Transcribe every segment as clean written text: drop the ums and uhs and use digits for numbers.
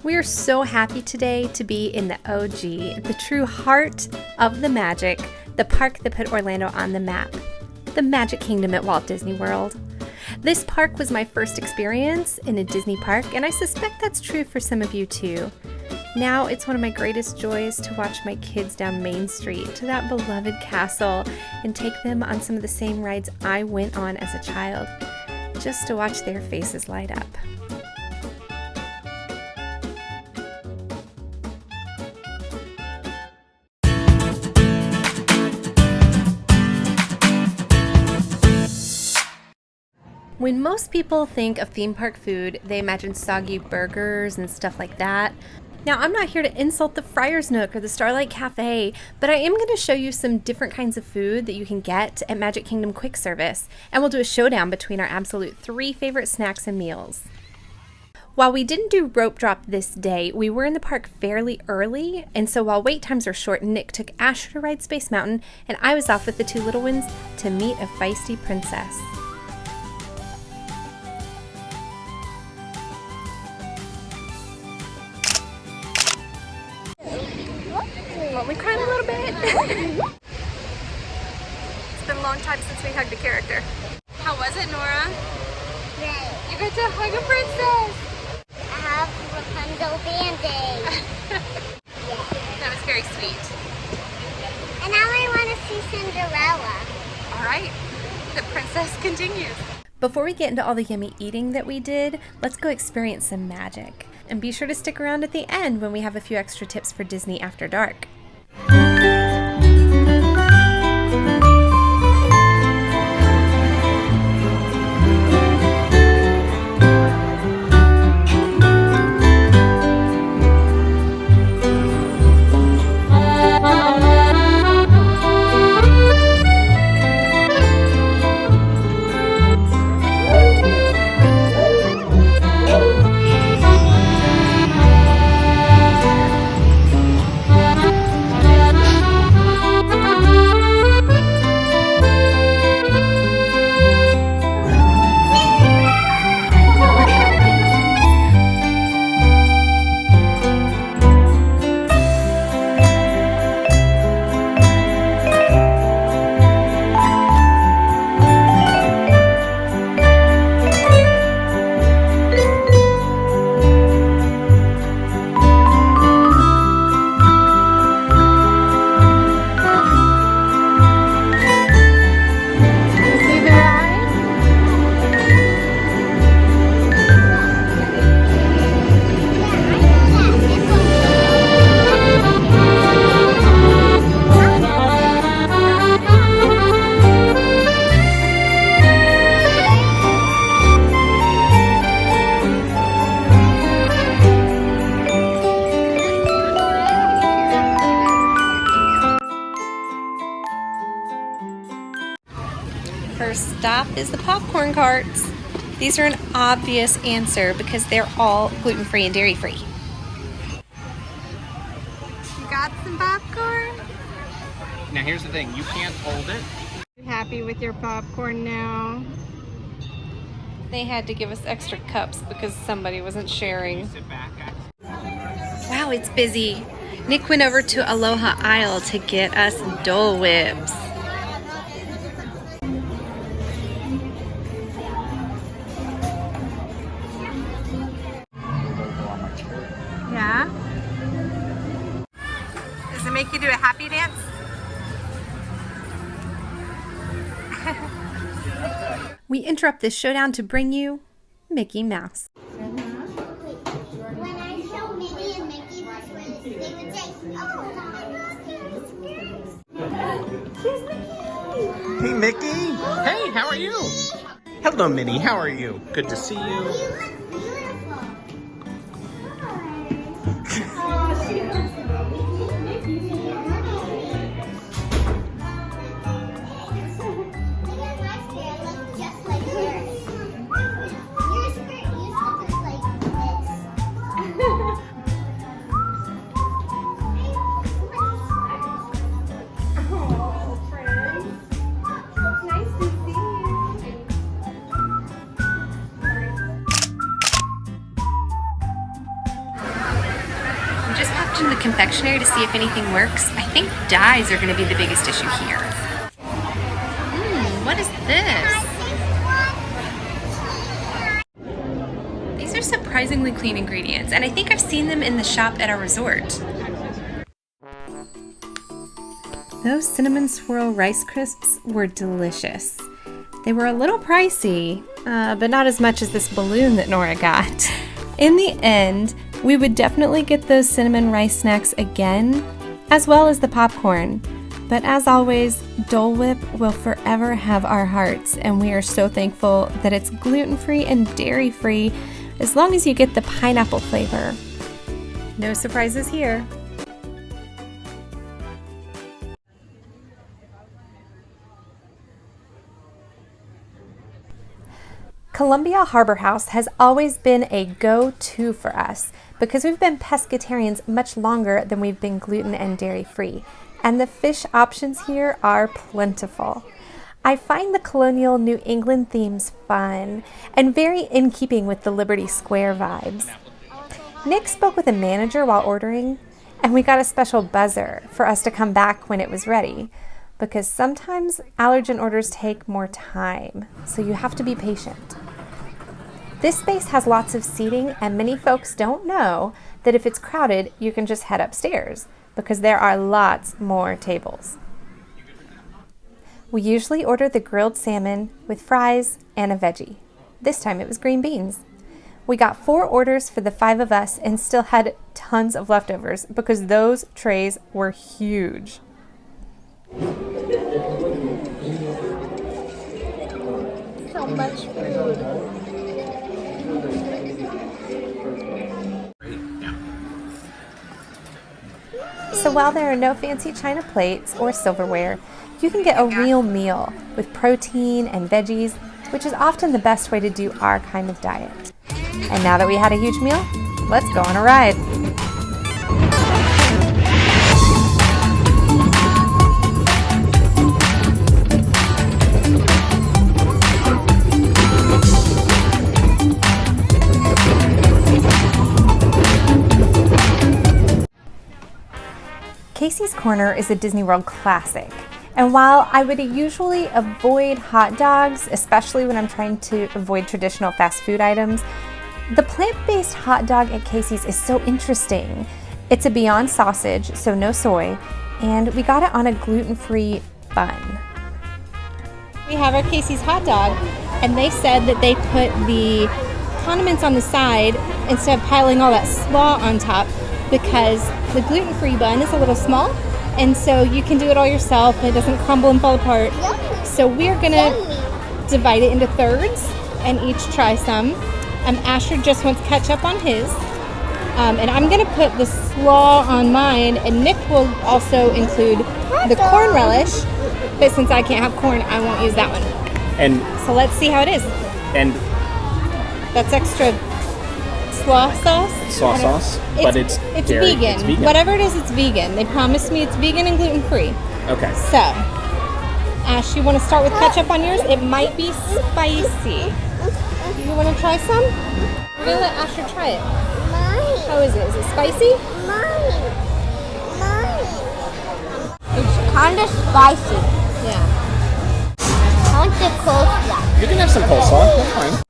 We are so happy today to be in the OG, the true heart of the magic, the park that put Orlando on the map, the Magic Kingdom at Walt Disney World. This park was my first experience in a Disney park, and I suspect that's true for some of you too. Now it's one of my greatest joys to watch my kids down Main Street to that beloved castle and take them on some of the same rides I went on as a child, just to watch their faces light up. When most people think of theme park food, they imagine soggy burgers and stuff like that. Now, I'm not here to insult the Friar's Nook or the Starlight Cafe, but I am going to show you some different kinds of food that you can get at Magic Kingdom Quick Service, and we'll do a showdown between our absolute 3 favorite snacks and meals. While we didn't do rope drop this day, we were in the park fairly early, and so while wait times are short, Nick took Asher to ride Space Mountain, and I was off with the 2 little ones to meet a feisty princess. We cried a little bit. It's been a long time since we hugged a character. How was it, Nora? Great. You got to hug a princess. I have Rapunzel Band-Aid. That was very sweet. And now I want to see Cinderella. All right, the princess continues. Before we get into all the yummy eating that we did, let's go experience some magic. And be sure to stick around at the end when we have a few extra tips for Disney After Dark. First stop is the popcorn carts. These are an obvious answer because they're all gluten-free and dairy-free. You got some popcorn? Now here's the thing, you can't hold it. You happy with your popcorn now? They had to give us extra cups because somebody wasn't sharing. Sit back. Wow, it's busy. Nick went over to Aloha Isle to get us Dole Whips. Yeah? Does it make you do a happy dance? We interrupt this showdown to bring you Mickey Mouse. When I show Minnie and Mickey this way, they would say, oh my God, here's Mickey. Hey Mickey! Hey, how are you? Hello Minnie, how are you? Good to see you. You look beautiful. into the confectionery to see if anything works. I think dyes are going to be the biggest issue here. What is this? These are surprisingly clean ingredients, and I think I've seen them in the shop at our resort. Those cinnamon swirl Rice Crisps were delicious. They were a little pricey, but not as much as this balloon that Nora got. In the end, we would definitely get those cinnamon rice snacks again, as well as the popcorn. But as always, Dole Whip will forever have our hearts, and we are so thankful that it's gluten-free and dairy-free, as long as you get the pineapple flavor. No surprises here. Columbia Harbor House has always been a go-to for us because we've been pescatarians much longer than we've been gluten and dairy-free, and the fish options here are plentiful. I find the colonial New England themes fun and very in keeping with the Liberty Square vibes. Nick spoke with a manager while ordering, and we got a special buzzer for us to come back when it was ready, because sometimes allergen orders take more time, so you have to be patient. This space has lots of seating, and many folks don't know that if it's crowded, you can just head upstairs, because there are lots more tables. We usually order the grilled salmon with fries and a veggie. This time it was green beans. We got 4 orders for the 5 of us and still had tons of leftovers because those trays were huge. So much food. So while there are no fancy china plates or silverware, you can get a real meal with protein and veggies, which is often the best way to do our kind of diet. And now that we had a huge meal, let's go on a ride. Casey's Corner is a Disney World classic, and while I would usually avoid hot dogs, especially when I'm trying to avoid traditional fast food items, the plant-based hot dog at Casey's is so interesting. It's a Beyond sausage, so no soy, and we got it on a gluten-free bun. We have our Casey's hot dog, and they said that they put the condiments on the side instead of piling all that slaw on top, because the gluten-free bun is a little small, and so you can do it all yourself and it doesn't crumble and fall apart. So we're gonna divide it into thirds and each try some. Asher just wants ketchup on his, and I'm gonna put the slaw on mine, and Nick will also include the corn relish, but since I can't have corn, I won't use that one. And So let's see how it is. and That's extra slaw sauce. but it's dairy. vegan. It's vegan. Whatever it is, it's vegan. They promised me it's vegan and gluten-free. Okay. So, Ash, you want to start with ketchup on yours? It might be spicy. You want to try some? We're going to let Asher try it. Mine. How is it? Is it spicy? Mine. It's kind of spicy. Yeah. I want the coleslaw. You can have some coleslaw. That's fine.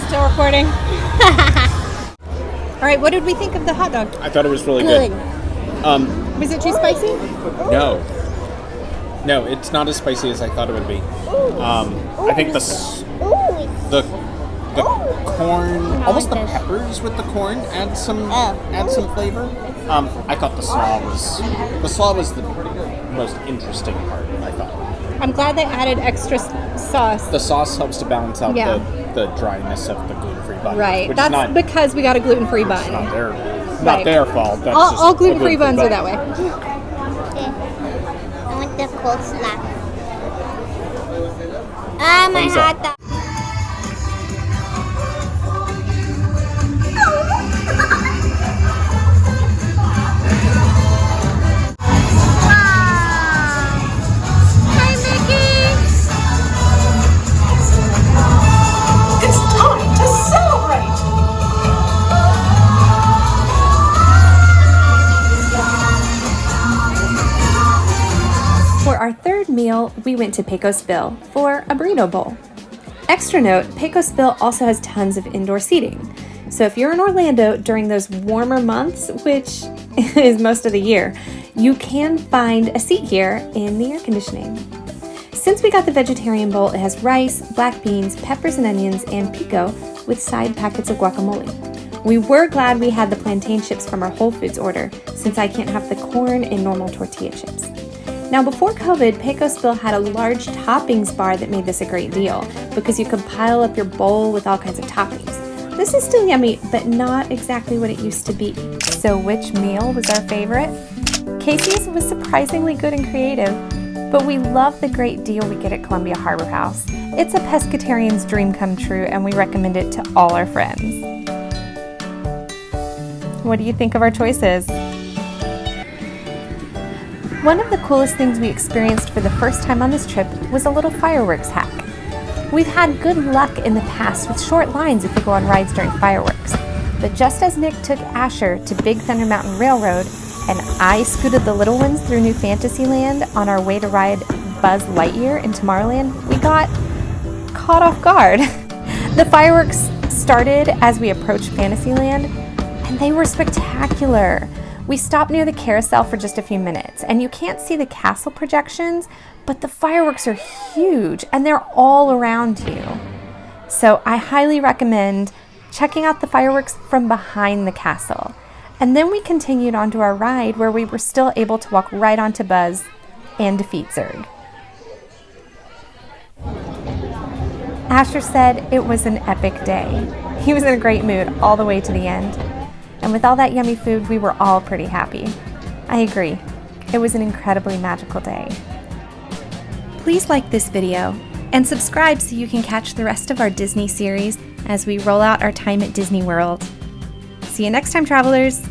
Still recording? All right, what did we think of the hot dog? I thought it was really good. Was it too spicy? No, it's not as spicy as I thought it would be. I think the corn, almost the peppers with the corn, add some flavor. I thought the slaw was the most interesting part. I thought I'm glad they added extra sauce. the sauce helps to balance out Yeah. the dryness of the gluten-free bun. Right. Which That's is not, because we got a gluten-free bun. not their Right. not their fault. That's just All a gluten-free buns are that way. Okay. I want the coleslaw. My Thumbs up. hot dog. we went to Pecos Bill for a burrito bowl. Extra note, Pecos Bill also has tons of indoor seating. So if you're in Orlando during those warmer months, which is most of the year, you can find a seat here in the air conditioning. Since we got the vegetarian bowl, it has rice, black beans, peppers and onions, and pico with side packets of guacamole. We were glad we had the plantain chips from our Whole Foods order, since I can't have the corn and normal tortilla chips. Now before COVID, Pecos Bill had a large toppings bar that made this a great deal, because you could pile up your bowl with all kinds of toppings. This is still yummy, but not exactly what it used to be. So which meal was our favorite? Casey's was surprisingly good and creative, but we love the great deal we get at Columbia Harbor House. It's a pescatarian's dream come true, and we recommend it to all our friends. What do you think of our choices? One of the coolest things we experienced for the first time on this trip was a little fireworks hack. We've had good luck in the past with short lines if we go on rides during fireworks, but just as Nick took Asher to Big Thunder Mountain Railroad and I scooted the little ones through New Fantasyland on our way to ride Buzz Lightyear in Tomorrowland, we got caught off guard. The fireworks started as we approached Fantasyland, and they were spectacular. We stopped near the carousel for just a few minutes, and you can't see the castle projections, but the fireworks are huge and they're all around you. So I highly recommend checking out the fireworks from behind the castle. And then we continued on to our ride, where we were still able to walk right onto Buzz and defeat Zurg. Asher said it was an epic day. He was in a great mood all the way to the end. And with all that yummy food, we were all pretty happy. I agree. It was an incredibly magical day. Please like this video and subscribe so you can catch the rest of our Disney series as we roll out our time at Disney World. See you next time, travelers!